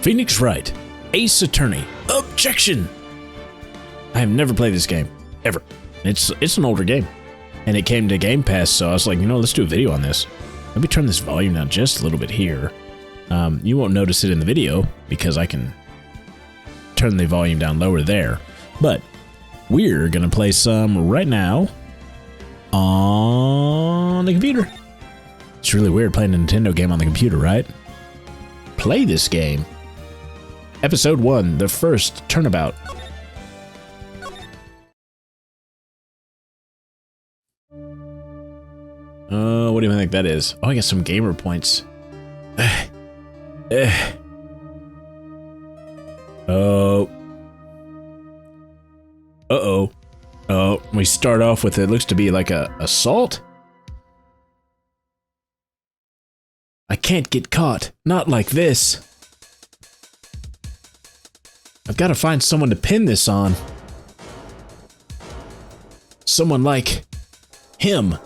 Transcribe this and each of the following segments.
Phoenix Wright, Ace Attorney, Objection! I have never played this game, ever. It's an older game, and it came to Game Pass, so I was like, let's do a video on this. Let me turn this volume down just a little bit here. You won't notice it in the video, because I can turn the volume down lower there. But we're going to play some right now on the computer. It's really weird playing a Nintendo game on the computer, right? Play this game. Episode 1, the first turnabout. What do you think that is? Oh, I got some gamer points. Oh. Uh-oh. Oh, we start off with it looks to be like a assault. I can't get caught. Not like this. I've got to find someone to pin this on. Someone like him.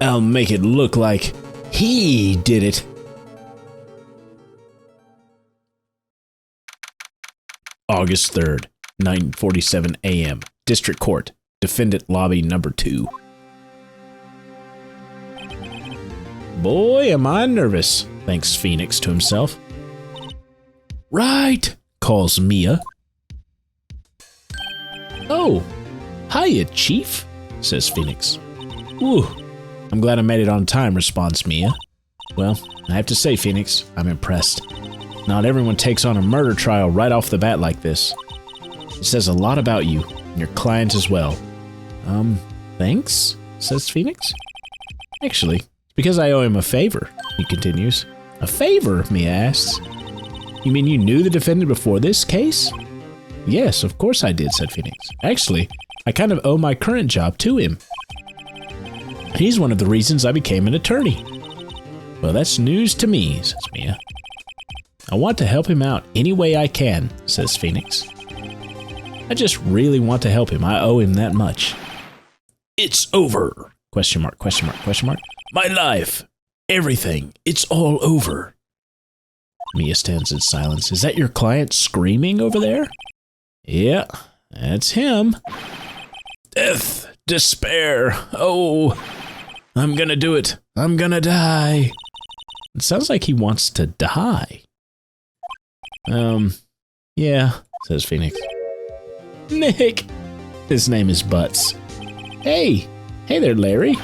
I'll make it look like he did it. August 3rd, 9:47 a.m. District Court. Defendant Lobby number 2. Boy, am I nervous, thinks Phoenix to himself. Right, calls Mia. Oh, hiya, Chief, says Phoenix. Ooh, I'm glad I made it on time, responds Mia. Well, I have to say, Phoenix, I'm impressed. Not everyone takes on a murder trial right off the bat like this. It says a lot about you, and your client as well. Thanks, says Phoenix. Actually, it's because I owe him a favor, he continues. A favor, Mia asks. You mean you knew the defendant before this case? Yes, of course I did, said Phoenix. Actually, I kind of owe my current job to him. He's one of the reasons I became an attorney. Well, that's news to me, says Mia. I want to help him out any way I can, says Phoenix. I just really want to help him. I owe him that much. It's over. Question mark, question mark, question mark. My life. Everything. It's all over. Mia stands in silence. Is that your client screaming over there? Yeah, that's him. Death. Despair. Oh, I'm gonna do it. I'm gonna die. It sounds like he wants to die. Yeah, says Phoenix. Nick. His name is Butts. Hey there, Larry.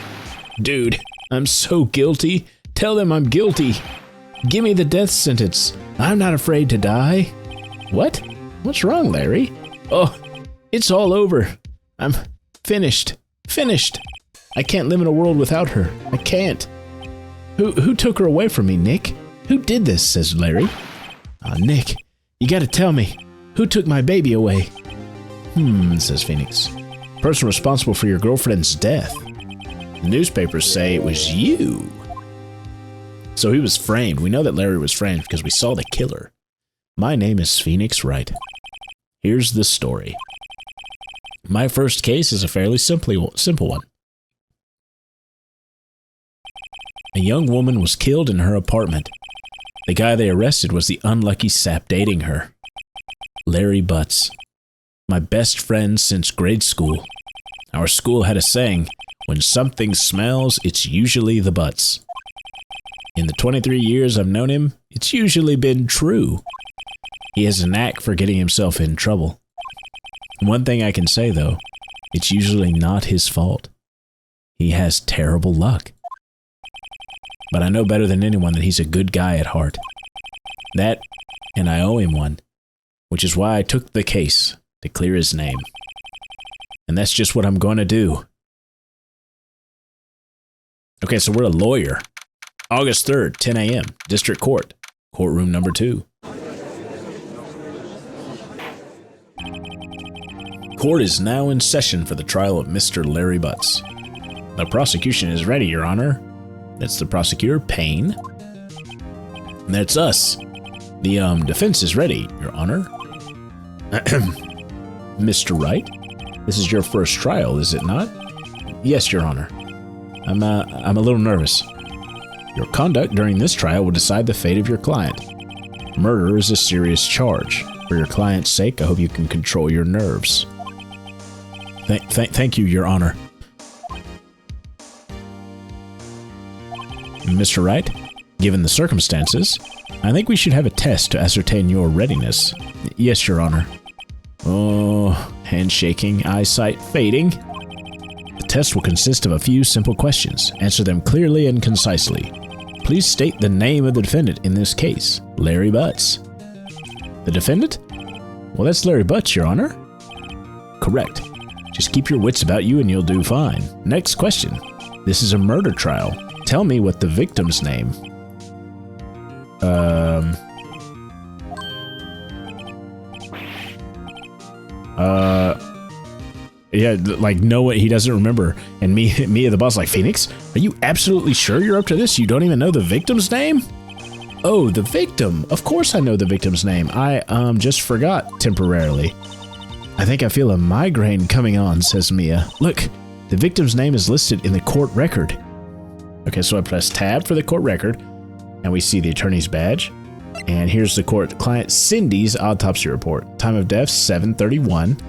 Dude, I'm so guilty. Tell them I'm guilty. Give me the death sentence. I'm not afraid to die. What? What's wrong, Larry? Oh, it's all over. I'm finished. Finished. I can't live in a world without her. I can't. Who took her away from me, Nick? Who did this, says Larry. Nick, you gotta tell me. Who took my baby away? Says Phoenix. Person responsible for your girlfriend's death. The newspapers say it was you. So he was framed. We know that Larry was framed because we saw the killer. My name is Phoenix Wright. Here's the story. My first case is a fairly simple one. A young woman was killed in her apartment. The guy they arrested was the unlucky sap dating her. Larry Butts. My best friend since grade school. Our school had a saying, when something smells, it's usually the butts. In the 23 years I've known him, it's usually been true. He has a knack for getting himself in trouble. One thing I can say, though, it's usually not his fault. He has terrible luck. But I know better than anyone that he's a good guy at heart. That, and I owe him one, which is why I took the case to clear his name. And that's just what I'm going to do. Okay, so we're a lawyer. August 3rd, 10 a.m., District Court, courtroom number 2. Court is now in session for the trial of Mr. Larry Butts. The prosecution is ready, Your Honor. That's the prosecutor, Payne. And that's us. The defense is ready, Your Honor. Mr. Wright, this is your first trial, is it not? Yes, Your Honor. I'm a little nervous. Your conduct during this trial will decide the fate of your client. Murder is a serious charge. For your client's sake, I hope you can control your nerves. Thank you, Your Honor. Mr. Wright, given the circumstances, I think we should have a test to ascertain your readiness. Yes, Your Honor. Oh, handshaking, eyesight fading. The test will consist of a few simple questions. Answer them clearly and concisely. Please state the name of the defendant in this case. Larry Butts. The defendant? Well, that's Larry Butts, Your Honor. Correct. Just keep your wits about you and you'll do fine. Next question. This is a murder trial. Tell me what the victim's name. Yeah, like, no, he doesn't remember. And me, the boss, like, Phoenix, are you absolutely sure you're up to this? You don't even know the victim's name? Oh, the victim. Of course I know the victim's name. I, just forgot temporarily. I think I feel a migraine coming on, says Mia. Look, the victim's name is listed in the court record. Okay, so I press tab for the court record, and we see the attorney's badge. And here's the client Cindy's autopsy report. Time of death, 7:31.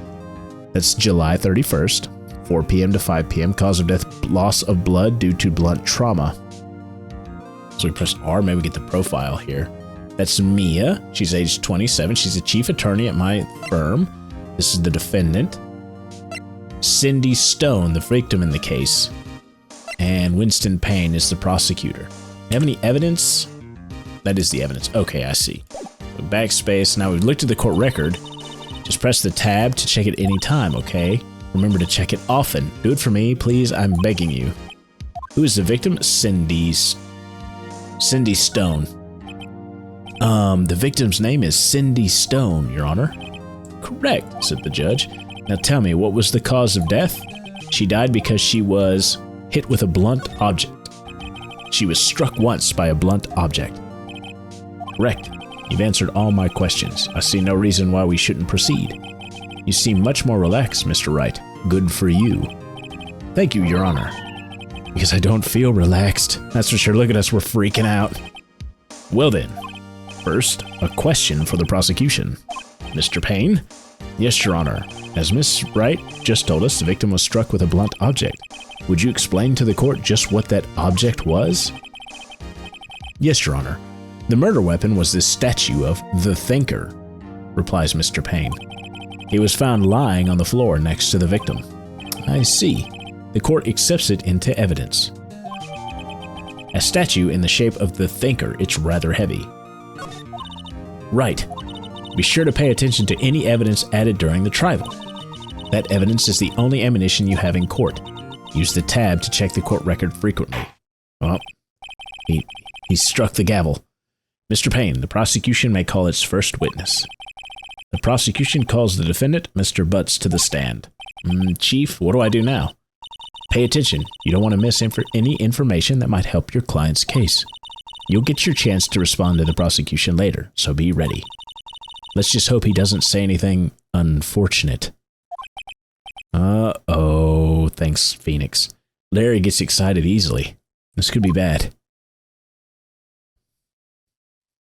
That's July 31st, 4 p.m. to 5 p.m. Cause of death, loss of blood due to blunt trauma. So we press R, maybe we get the profile here. That's Mia. She's age 27. She's a chief attorney at my firm. This is the defendant. Cindy Stone, the victim in the case. And Winston Payne is the prosecutor. You have any evidence? That is the evidence. Okay, I see. So backspace. Now we've looked at the court record. Just press the tab to check it any time, okay? Remember to check it often. Do it for me, please. I'm begging you. Who is the victim? Cindy Stone. The victim's name is Cindy Stone, Your Honor. Correct, said the judge. Now tell me, what was the cause of death? She died because she was hit with a blunt object. She was struck once by a blunt object. Correct. You've answered all my questions. I see no reason why we shouldn't proceed. You seem much more relaxed, Mr. Wright. Good for you. Thank you, Your Honor. Because I don't feel relaxed. That's for sure. Look at us, we're freaking out. Well then, first, a question for the prosecution. Mr. Payne? Yes, Your Honor. As Miss Wright just told us, the victim was struck with a blunt object. Would you explain to the court just what that object was? Yes, Your Honor. The murder weapon was this statue of the Thinker, replies Mr. Payne. It was found lying on the floor next to the victim. I see. The court accepts it into evidence. A statue in the shape of the Thinker, it's rather heavy. Right. Be sure to pay attention to any evidence added during the trial. That evidence is the only ammunition you have in court. Use the tab to check the court record frequently. Oh, he struck the gavel. Mr. Payne, the prosecution may call its first witness. The prosecution calls the defendant, Mr. Butts, to the stand. Chief, what do I do now? Pay attention. You don't want to miss any information that might help your client's case. You'll get your chance to respond to the prosecution later, so be ready. Let's just hope he doesn't say anything unfortunate. Uh-oh, thanks, Phoenix. Larry gets excited easily. This could be bad.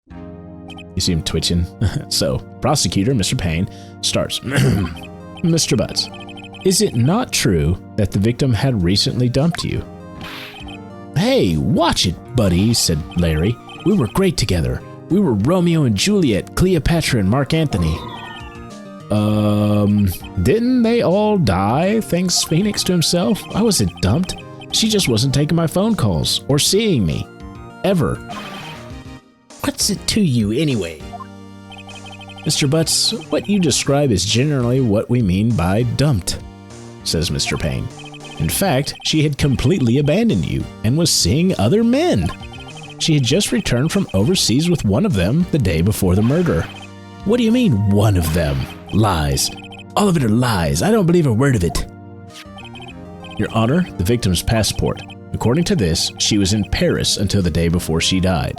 You see him twitching? So, prosecutor, Mr. Payne, starts. Mr. Butts, is it not true that the victim had recently dumped you? Hey, watch it, buddy, said Larry. We were great together. We were Romeo and Juliet, Cleopatra and Mark Antony. Didn't they all die? Thinks Phoenix to himself. I wasn't dumped. She just wasn't taking my phone calls or seeing me. Ever. What's it to you anyway? Mr. Butts, what you describe is generally what we mean by dumped, says Mr. Payne. In fact, she had completely abandoned you and was seeing other men. She had just returned from overseas with one of them the day before the murder. What do you mean, one of them? Lies. All of it are lies. I don't believe a word of it. Your Honor, the victim's passport. According to this, she was in Paris until the day before she died.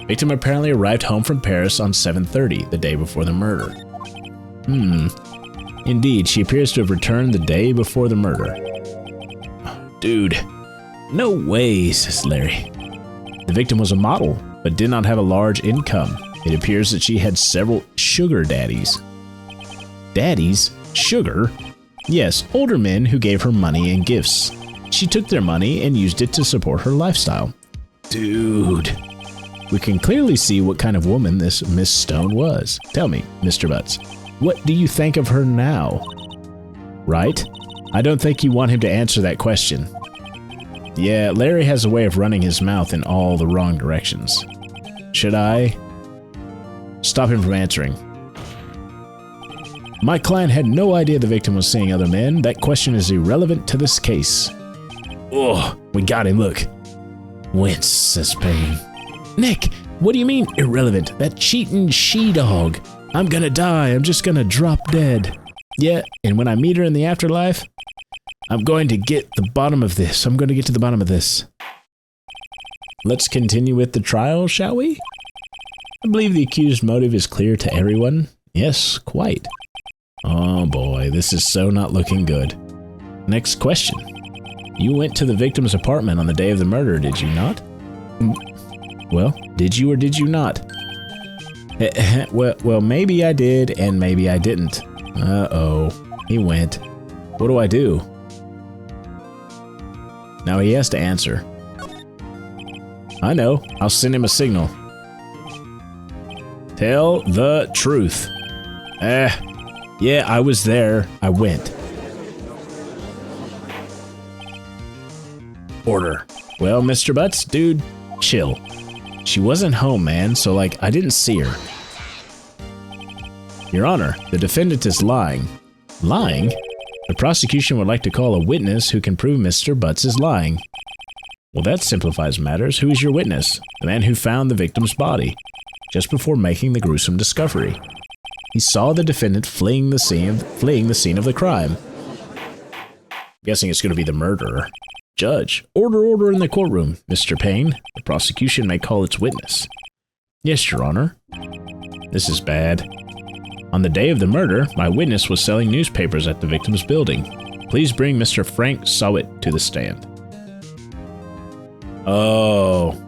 Victim apparently arrived home from Paris on 7:30, the day before the murder. Indeed, she appears to have returned the day before the murder. Dude, No way, says Larry. The victim was a model, but did not have a large income. It appears that she had several sugar daddies. Daddies? Sugar? Yes, older men who gave her money and gifts. She took their money and used it to support her lifestyle. Dude. We can clearly see what kind of woman this Miss Stone was. Tell me, Mr. Butts, what do you think of her now? Right? I don't think you want him to answer that question. Yeah, Larry has a way of running his mouth in all the wrong directions. Should I stop him from answering? My client had no idea the victim was seeing other men. That question is irrelevant to this case. Oh, we got him, look. Wince, says Payne. Nick, what do you mean irrelevant? That cheating she-dog. I'm gonna die, I'm just gonna drop dead. Yeah, and when I meet her in the afterlife, I'm going to get the bottom of this. I'm going to get to the bottom of this. Let's continue with the trial, shall we? I believe the accused motive is clear to everyone. Yes, quite. Oh boy, this is so not looking good. Next question. You went to the victim's apartment on the day of the murder, did you not? Well, did you or did you not? Well, maybe I did and maybe I didn't. Uh-oh, he went. What do I do? Now he has to answer. I know, I'll send him a signal. Tell the truth. Yeah, I was there. I went. Order. Well, Mr. Butts, dude, chill. She wasn't home, man, so I didn't see her. Your Honor, the defendant is lying. Lying? The prosecution would like to call a witness who can prove Mr. Butts is lying. Well, that simplifies matters. Who is your witness? The man who found the victim's body, just before making the gruesome discovery. He saw the defendant fleeing the scene of the crime. I'm guessing it's going to be the murderer. Judge, order in the courtroom. Mr. Payne, the prosecution may call its witness. Yes, Your Honor. This is bad. On the day of the murder, my witness was selling newspapers at the victim's building. Please bring Mr. Frank Sowett to the stand. Oh.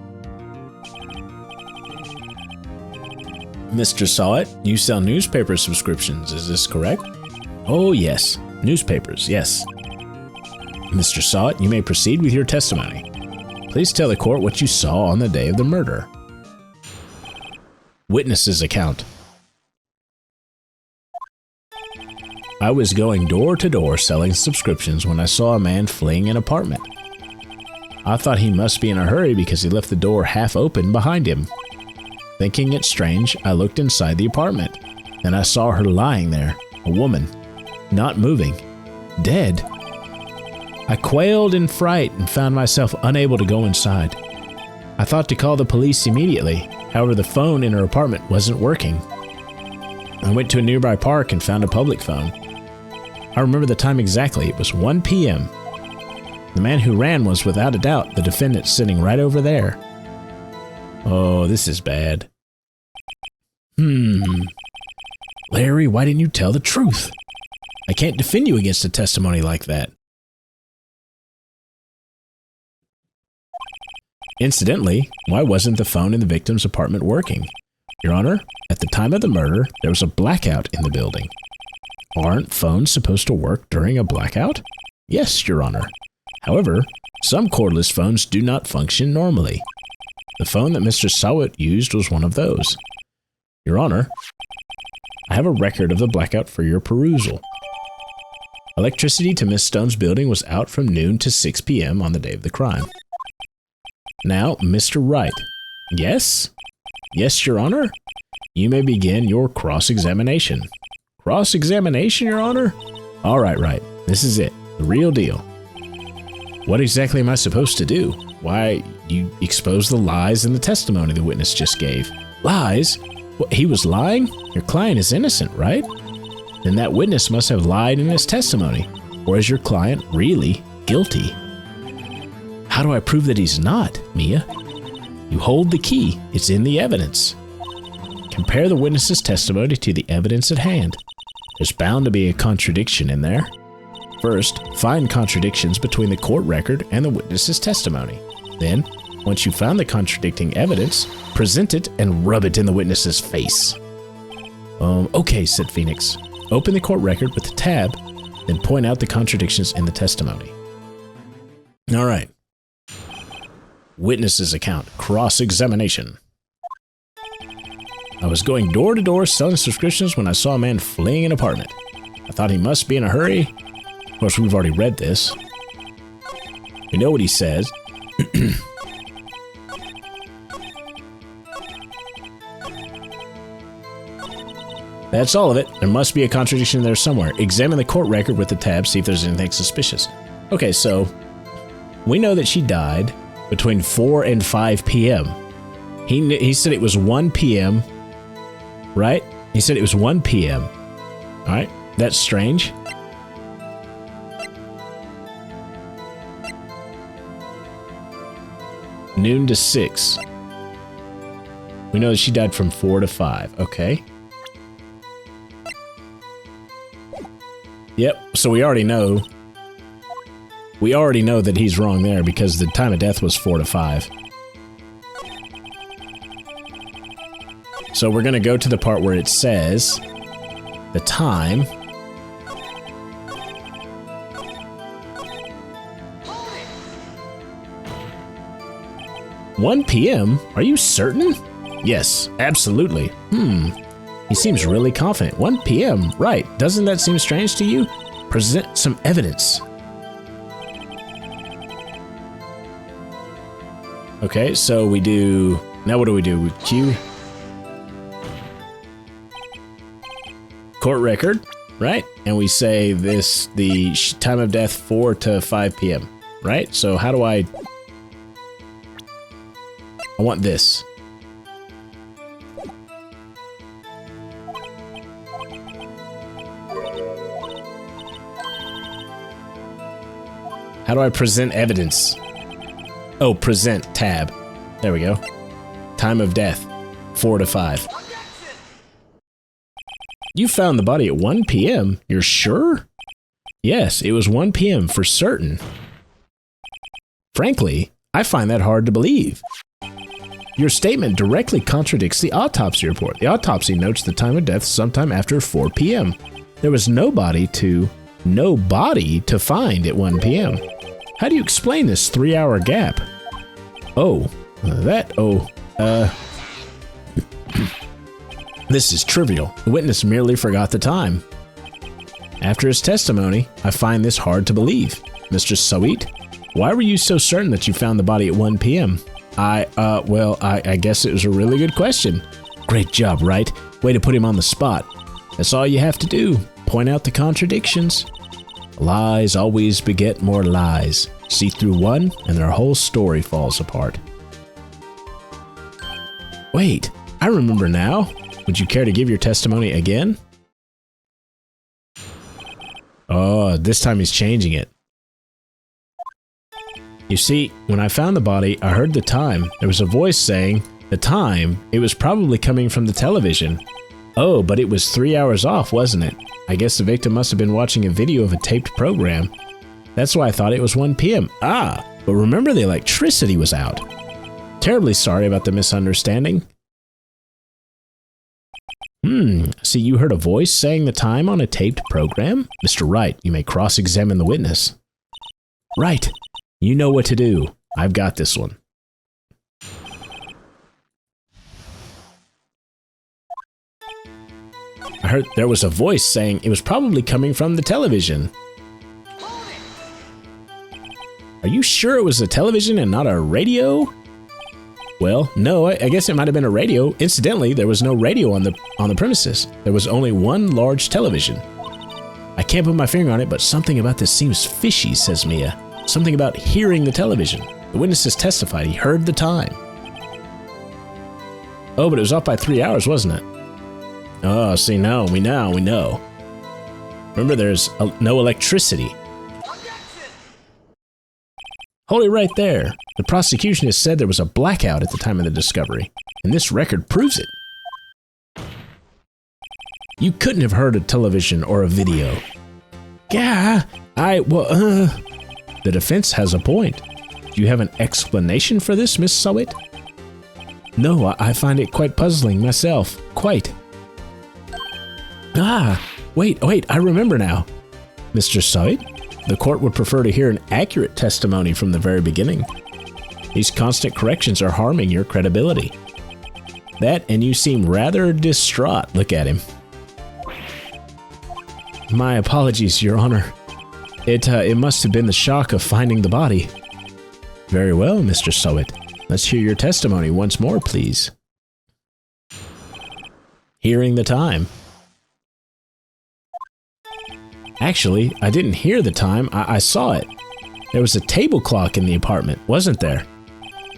Mr. Sowett, you sell newspaper subscriptions, is this correct? Oh, yes. Newspapers, yes. Mr. Sowett, you may proceed with your testimony. Please tell the court what you saw on the day of the murder. Witness's account. I was going door to door selling subscriptions when I saw a man fleeing an apartment. I thought he must be in a hurry because he left the door half open behind him. Thinking it strange, I looked inside the apartment. Then I saw her lying there, a woman, not moving, dead. I quailed in fright and found myself unable to go inside. I thought to call the police immediately. However, the phone in her apartment wasn't working. I went to a nearby park and found a public phone. I remember the time exactly. It was 1 p.m. The man who ran was without a doubt the defendant sitting right over there. Oh, this is bad. Larry, why didn't you tell the truth? I can't defend you against a testimony like that. Incidentally, why wasn't the phone in the victim's apartment working? Your Honor, at the time of the murder, there was a blackout in the building. Aren't phones supposed to work during a blackout? Yes, Your Honor. However, some cordless phones do not function normally. The phone that Mr. Sowett used was one of those. Your Honor, I have a record of the blackout for your perusal. Electricity to Miss Stone's building was out from noon to 6 p.m. on the day of the crime. Now, Mr. Wright. Yes? Yes, Your Honor? You may begin your cross-examination. Cross-examination, Your Honor? All right, Wright. This is it. The real deal. What exactly am I supposed to do? Why, you expose the lies in the testimony the witness just gave. Lies? What, he was lying? Your client is innocent, right? Then that witness must have lied in his testimony. Or is your client really guilty? How do I prove that he's not, Mia? You hold the key. It's in the evidence. Compare the witness's testimony to the evidence at hand. There's bound to be a contradiction in there. First, find contradictions between the court record and the witness's testimony. Then, once you've found the contradicting evidence, present it and rub it in the witness's face. Okay, said Phoenix. Open the court record with the tab, then point out the contradictions in the testimony. All right. Witness's account, cross-examination. I was going door to door selling subscriptions when I saw a man fleeing an apartment. I thought he must be in a hurry. Of course, we've already read this. We know what he says. That's all of it. There must be a contradiction there somewhere. Examine the court record with the tab, see if there's anything suspicious. Okay, so we know that she died between 4 and 5 p.m. He said it was 1 p.m., right? He said it was 1 p.m. All right, that's strange. Noon to 6. We know that she died from 4 to 5. Okay. Yep, so we already know. We already know that he's wrong there because the time of death was 4 to 5. So we're going to go to the part where it says the time. "1 p.m.? Are you certain?" "Yes, absolutely." He seems really confident. 1 p.m., right. Doesn't that seem strange to you? Present some evidence. Okay, so we do... Now what do we do? We cue... court record, right? And we say this, the time of death 4 to 5 p.m., right? So how do I want this. How do I present evidence? Oh, present tab. There we go. Time of death, 4 to 5. You found the body at 1 p.m. You're sure? Yes, it was 1 p.m. for certain. Frankly, I find that hard to believe. Your statement directly contradicts the autopsy report. The autopsy notes the time of death sometime after 4 p.m. There was no body to find at 1 p.m. How do you explain this 3-hour gap? This is trivial. The witness merely forgot the time. After his testimony, I find this hard to believe. Mr. Sawit, why were you so certain that you found the body at 1 p.m.? I guess it was a really good question. Great job, Wright. Way to put him on the spot. That's all you have to do. Point out the contradictions. Lies always beget more lies. See through one, and their whole story falls apart. Wait, I remember now. Would you care to give your testimony again? Oh, this time he's changing it. You see, when I found the body, I heard the time. There was a voice saying, the time, it was probably coming from the television. Oh, but it was 3 hours off, wasn't it? I guess the victim must have been watching a video of a taped program. That's why I thought it was 1 p.m. Ah, but remember the electricity was out. Terribly sorry about the misunderstanding. See, you heard a voice saying the time on a taped program? Mr. Wright, you may cross-examine the witness. Right. You know what to do. I've got this one. I heard there was a voice saying it was probably coming from the television. Are you sure it was a television and not a radio? Well, no, I guess it might have been a radio. Incidentally, there was no radio on the premises. There was only one large television. I can't put my finger on it, but something about this seems fishy, says Mia. Something about hearing the television. The witnesses testified he heard the time. Oh, but it was off by 3 hours, wasn't it? Oh, see, now we know. Remember, there's no electricity. Hold it right there. The prosecution has said there was a blackout at the time of the discovery, and this record proves it. You couldn't have heard a television or a video. Yeah, The defense has a point. Do you have an explanation for this, Miss Sowit? No, I find it quite puzzling myself. Quite. Wait, I remember now. Mr. Sowit, the court would prefer to hear an accurate testimony from the very beginning. These constant corrections are harming your credibility. That, and you seem rather distraught. Look at him. My apologies, Your Honor. It must have been the shock of finding the body. Very well, Mr. Sowit. Let's hear your testimony once more, please. Hearing the time. Actually, I didn't hear the time, I saw it. There was a table clock in the apartment, wasn't there?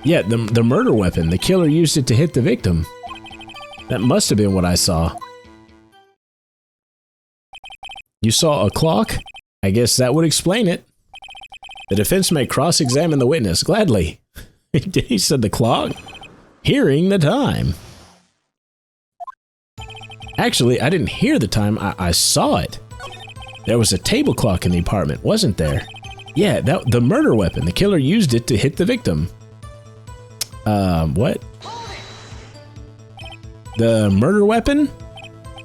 Yeah, the murder weapon. The killer used it to hit the victim. That must have been what I saw. You saw a clock? I guess that would explain it. The defense may cross-examine the witness, gladly. He said the clock? Hearing the time. Actually, I didn't hear the time, I saw it. There was a table clock in the apartment, wasn't there? Yeah, the murder weapon. The killer used it to hit the victim. What? The murder weapon?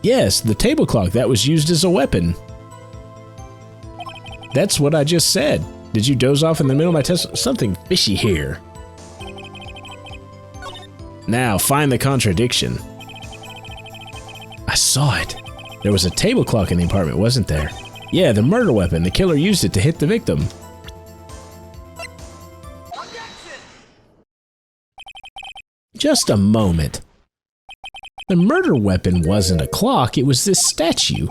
Yes, the table clock that was used as a weapon. That's what I just said. Did you doze off in the middle of my test? Something fishy here. Now, find the contradiction. I saw it. There was a table clock in the apartment, wasn't there? Yeah, the murder weapon. The killer used it to hit the victim. Just a moment. The murder weapon wasn't a clock, it was this statue.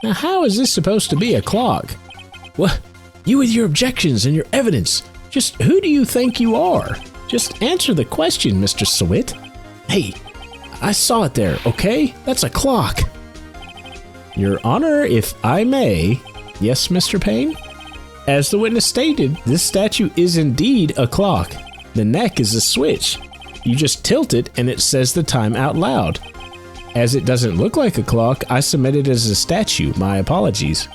Now, how is this supposed to be a clock? What? You with your objections and your evidence. Just who do you think you are? Just answer the question, Mr. Sowit. Hey, I saw it there, okay? That's a clock. Your Honor, if I may. Yes, Mr. Payne? As the witness stated, this statue is indeed a clock. The neck is a switch. You just tilt it and it says the time out loud. As it doesn't look like a clock, I submit it as a statue. My apologies.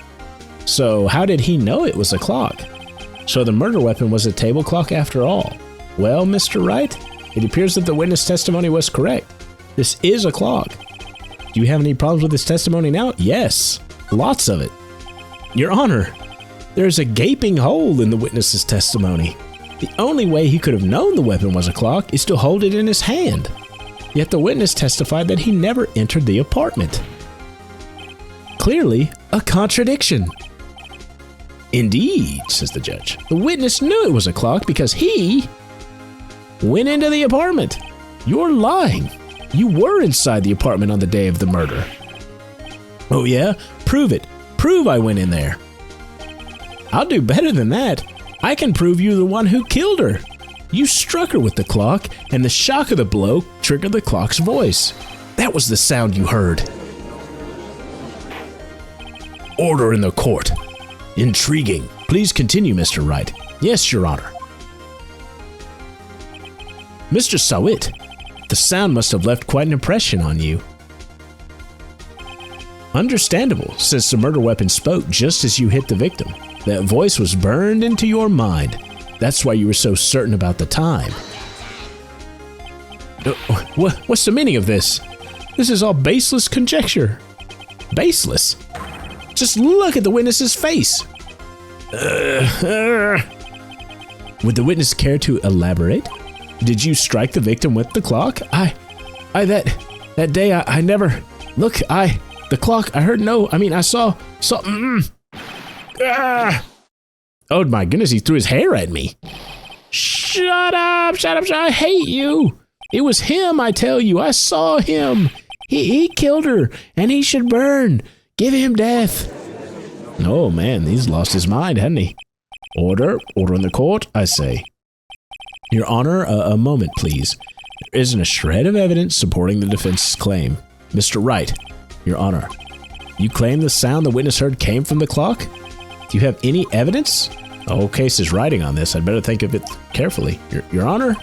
So how did he know it was a clock? So the murder weapon was a table clock after all. Well, Mr. Wright, it appears that the witness testimony was correct. This is a clock. Do you have any problems with this testimony now? Yes, lots of it. Your Honor, there's a gaping hole in the witness's testimony. The only way he could have known the weapon was a clock is to hold it in his hand. Yet the witness testified that he never entered the apartment. Clearly, a contradiction. Indeed, says the judge. The witness knew it was a clock because he went into the apartment. You're lying. You were inside the apartment on the day of the murder. Oh yeah? Prove it. Prove I went in there. I'll do better than that. I can prove you're the one who killed her. You struck her with the clock, and the shock of the blow triggered the clock's voice. That was the sound you heard. Order in the court. Intriguing. Please continue, Mr. Wright. Yes, Your Honor. Mr. Sowit, the sound must have left quite an impression on you. Understandable, since the murder weapon spoke just as you hit the victim. That voice was burned into your mind. That's why you were so certain about the time. What's the meaning of this? This is all baseless conjecture. Baseless? Just look at the witness's face. Would the witness care to elaborate? Did you strike the victim with the clock? That day I never, look, the clock, I heard no, I saw, oh my goodness, he threw his hair at me. Shut up, I hate you. It was him, I tell you, I saw him. He killed her, and he should burn. Give him death. Oh man, he's lost his mind, hasn't he? Order in the court, I say. Your Honor, a moment, please. There isn't a shred of evidence supporting the defense's claim. Mr. Wright, Your Honor, you claim the sound the witness heard came from the clock? Do you have any evidence? The whole case is riding on this. I'd better think of it carefully. Your Honor,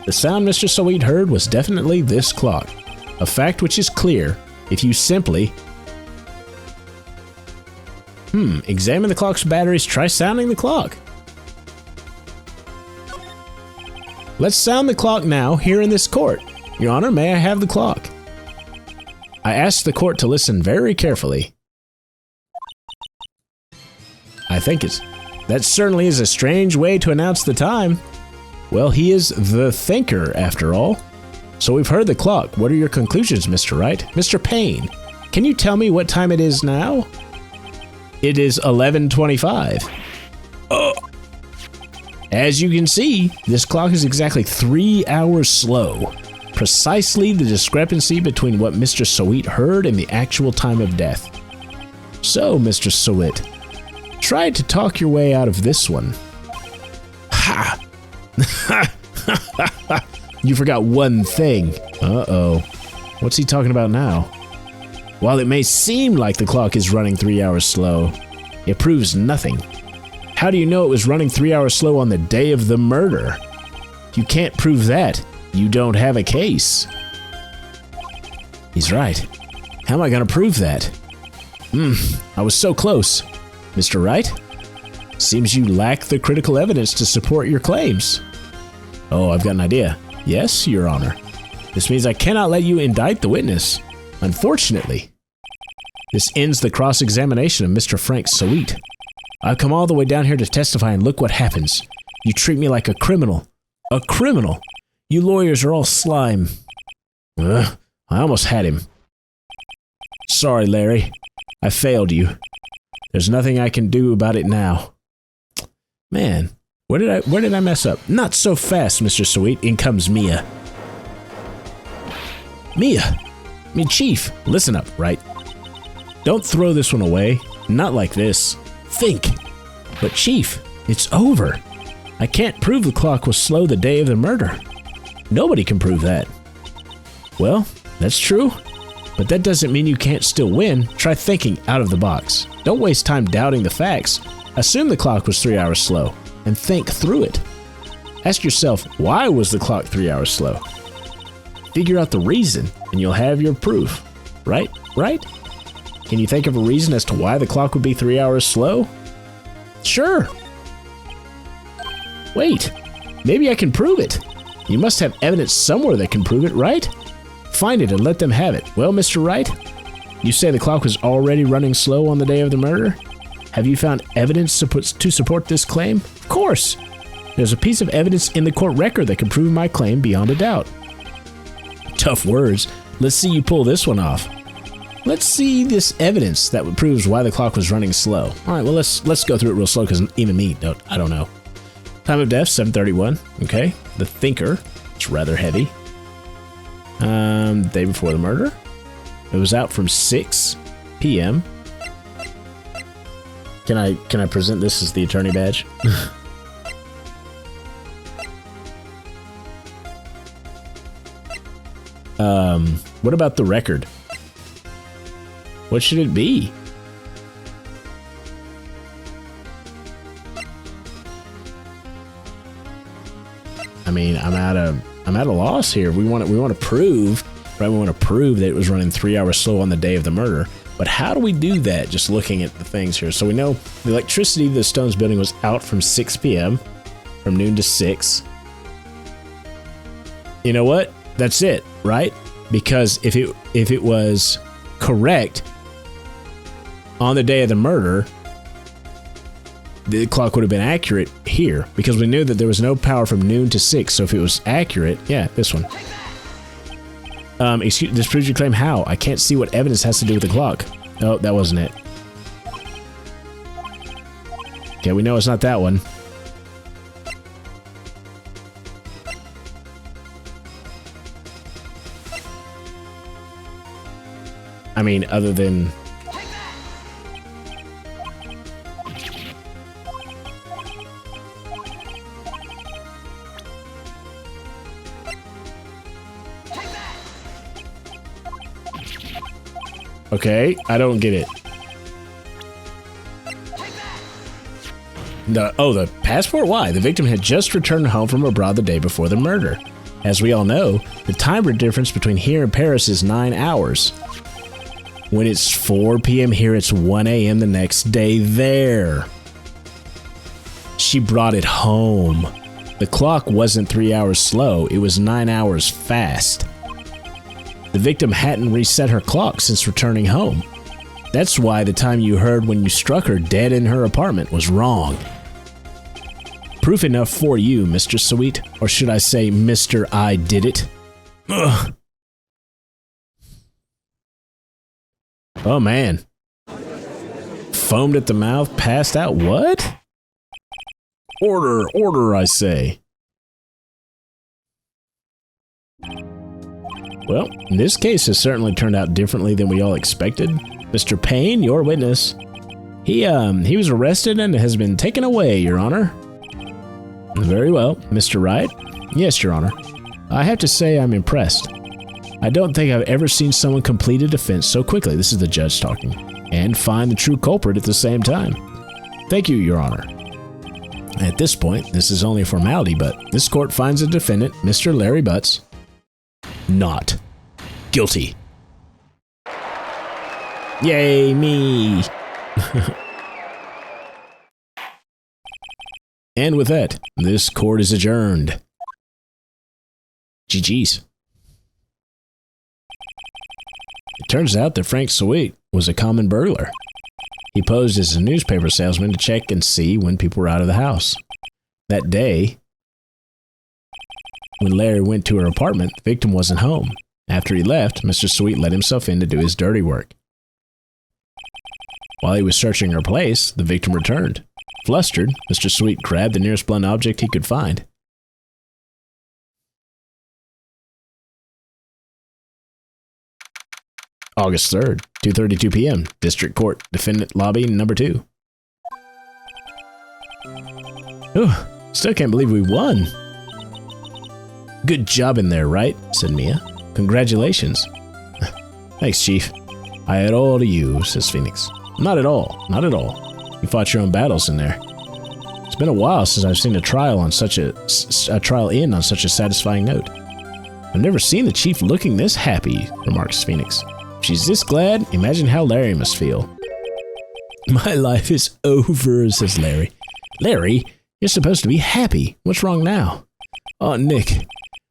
the sound Mr. Sowit heard was definitely this clock. A fact which is clear if you simply... Examine the clock's batteries. Try sounding the clock. Let's sound the clock now, here in this court. Your Honor, may I have the clock? I ask the court to listen very carefully. I think that certainly is a strange way to announce the time. Well, he is the thinker, after all. So we've heard the clock. What are your conclusions, Mr. Wright? Mr. Payne, can you tell me what time it is now? It is 11:25. Oh. As you can see, this clock is exactly 3 hours slow. Precisely the discrepancy between what Mr. Sweet heard and the actual time of death. So, Mr. Sweet, try to talk your way out of this one. Ha! You forgot one thing. Uh-oh. What's he talking about now? While it may seem like the clock is running 3 hours slow, it proves nothing. How do you know it was running 3 hours slow on the day of the murder? If you can't prove that, you don't have a case. He's right. How am I going to prove that? I was so close. Mr. Wright? Seems you lack the critical evidence to support your claims. Oh, I've got an idea. Yes, Your Honor. This means I cannot let you indict the witness. Unfortunately. This ends the cross-examination of Mr. Frank Sweet. I've come all the way down here to testify, and look what happens. You treat me like a criminal. A criminal? You lawyers are all slime. I almost had him. Sorry, Larry. I failed you. There's nothing I can do about it now. Man, where did I mess up? Not so fast, Mr. Sweet. In comes Mia. Mia! Chief, listen up, right? Don't throw this one away. Not like this. Think. But Chief, it's over. I can't prove the clock was slow the day of the murder. Nobody can prove that. Well, that's true. But that doesn't mean you can't still win. Try thinking out of the box. Don't waste time doubting the facts. Assume the clock was 3 hours slow, and think through it. Ask yourself, why was the clock 3 hours slow? Figure out the reason, and you'll have your proof. Right? Can you think of a reason as to why the clock would be 3 hours slow? Sure. Wait, maybe I can prove it. You must have evidence somewhere that can prove it, right? Find it and let them have it. Well, Mr. Wright, you say the clock was already running slow on the day of the murder? Have you found evidence to support this claim? Of course. There's a piece of evidence in the court record that can prove my claim beyond a doubt. Tough words. Let's see you pull this one off. Let's see this evidence that proves why the clock was running slow. All right, well, let's go through it real slow because even me, I don't know. Time of death, 7:31. Okay. The thinker, it's rather heavy. Day before the murder. It was out from 6 p.m. Can I present this as the attorney badge? What about the record? What should it be? I mean, I'm at a loss here. We want to prove, right? We want to prove that it was running 3 hours slow on the day of the murder. But how do we do that? Just looking at the things here. So we know the electricity of the Stones building was out from 6 p.m. from noon to 6. You know what? That's it, right? Because if it was correct on the day of the murder, the clock would have been accurate here because we knew that there was no power from noon to 6. So if it was accurate, yeah, this one. Excuse, this proves your claim. How? I can't see what evidence has to do with the clock. Oh, that wasn't it. Okay, we know it's not that one. I mean, other than... Okay, I don't get it. The passport? Why? The victim had just returned home from abroad the day before the murder. As we all know, the time difference between here and Paris is 9 hours. When it's 4 p.m. here, it's 1 a.m. the next day there. She brought it home. The clock wasn't 3 hours slow, it was 9 hours fast. The victim hadn't reset her clock since returning home. That's why the time you heard when you struck her dead in her apartment was wrong. Proof enough for you, Mr. Sweet, or should I say Mr. I Did It? Ugh. Oh man. Foamed at the mouth, passed out, what? Order, order, I say. Well, this case has certainly turned out differently than we all expected. Mr. Payne, your witness. He was arrested and has been taken away, Your Honor. Very well, Mr. Wright. Yes, Your Honor. I have to say I'm impressed. I don't think I've ever seen someone complete a defense so quickly, this is the judge talking, and find the true culprit at the same time. Thank you, Your Honor. At this point, this is only a formality, but this court finds the defendant, Mr. Larry Butts, not guilty. Yay, me! And with that, this court is adjourned. GG's. It turns out that Frank Sweet was a common burglar. He posed as a newspaper salesman to check and see when people were out of the house. That day, when Larry went to her apartment, the victim wasn't home. After he left, Mr. Sweet let himself in to do his dirty work. While he was searching her place, the victim returned. Flustered, Mr. Sweet grabbed the nearest blunt object he could find. August 3rd, 2:32 p.m., District Court, Defendant Lobby Number 2. Oh, still can't believe we won. Good job in there, right? Said Mia. Congratulations. Thanks, Chief. I owe it all to you, says Phoenix. Not at all, not at all. You fought your own battles in there. It's been a while since I've seen a trial on such a trial end on such a satisfying note. I've never seen the Chief looking this happy, remarks Phoenix. If she's this glad, imagine how Larry must feel. My life is over, says Larry. Larry, you're supposed to be happy. What's wrong now? Oh, Nick,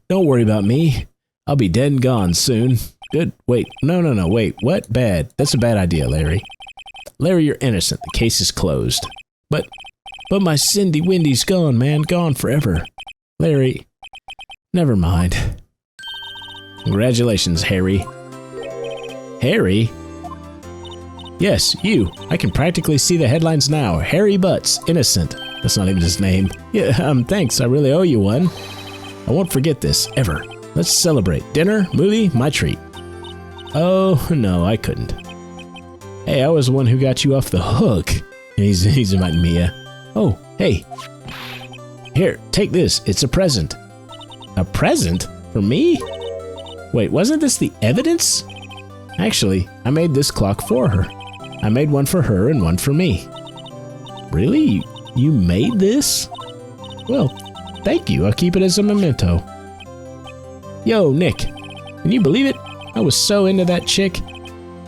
don't worry about me. I'll be dead and gone soon. Good. Wait, no, wait, what? Bad. That's a bad idea, Larry. Larry, you're innocent. The case is closed. But my Cindy Windy's gone, man. Gone forever. Larry, never mind. Congratulations, Harry. Harry? Yes, you. I can practically see the headlines now. Harry Butts, innocent. That's not even his name. Yeah, thanks. I really owe you one. I won't forget this, ever. Let's celebrate. Dinner, movie, my treat. Oh, no, I couldn't. Hey, I was the one who got you off the hook. He's inviting Mia. Oh, hey. Here, take this. It's a present. A present? For me? Wait, wasn't this the evidence? Actually, I made this clock for her. I made one for her and one for me. Really? You made this? Well, thank you. I'll keep it as a memento. Yo, Nick. Can you believe it? I was so into that chick,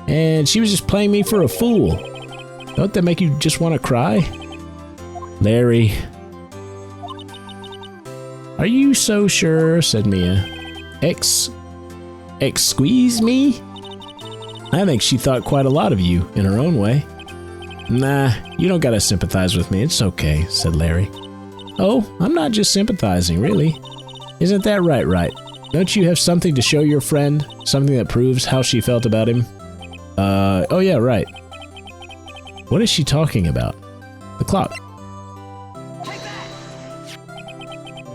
and she was just playing me for a fool. Don't that make you just want to cry? Larry. Are you so sure? Said Mia. Squeeze me? I think she thought quite a lot of you in her own way. Nah, you don't gotta sympathize with me. It's okay, said Larry. Oh, I'm not just sympathizing, really. Isn't that right? Don't you have something to show your friend? Something that proves how she felt about him? Oh yeah, right. What is she talking about? The clock.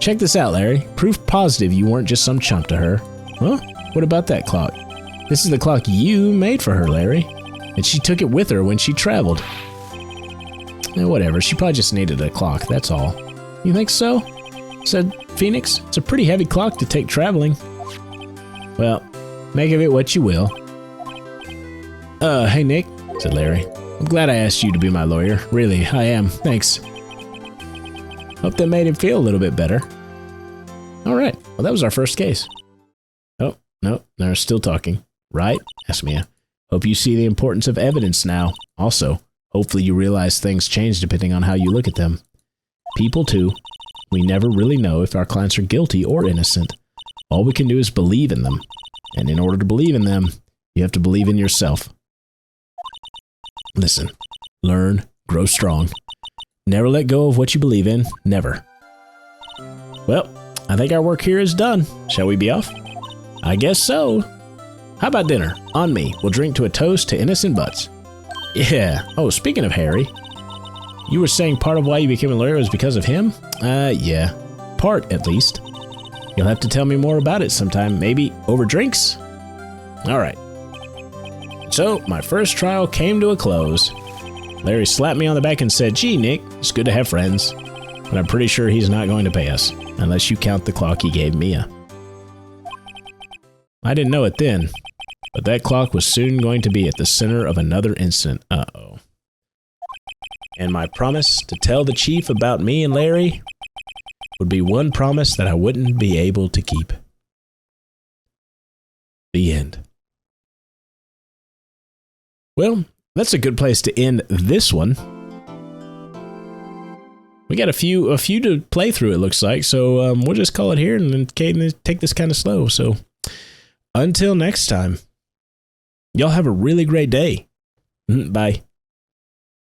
Check this out, Larry. Proof positive you weren't just some chump to her. Huh? What about that clock? This is the clock you made for her, Larry. And she took it with her when she traveled. Whatever, she probably just needed a clock, that's all. You think so? Said Phoenix. It's a pretty heavy clock to take traveling. Well, make of it what you will. Hey Nick, said Larry. I'm glad I asked you to be my lawyer. Really, I am. Thanks. Hope that made him feel a little bit better. Alright, well that was our first case. Oh, no, they're still talking. Right? Asked Mia. Hope you see the importance of evidence now. Also, hopefully you realize things change depending on how you look at them. People, too. We never really know if our clients are guilty or innocent. All we can do is believe in them. And in order to believe in them, you have to believe in yourself. Listen, learn, grow strong. Never let go of what you believe in. Never. Well, I think our work here is done. Shall we be off? I guess so. How about dinner? On me. We'll drink to a toast to innocent butts. Yeah. Oh, speaking of Harry, you were saying part of why you became a lawyer was because of him? Yeah. Part, at least. You'll have to tell me more about it sometime, maybe over drinks? All right. So, my first trial came to a close. Larry slapped me on the back and said, "Gee, Nick, it's good to have friends. But I'm pretty sure he's not going to pay us, unless you count the clock he gave Mia." I didn't know it then, but that clock was soon going to be at the center of another incident. Uh-oh. And my promise to tell the chief about me and Larry would be one promise that I wouldn't be able to keep. The end. Well, that's a good place to end this one. We got a few to play through, it looks like, so we'll just call it here and then take this kind of slow. So until next time, y'all have a really great day. Bye.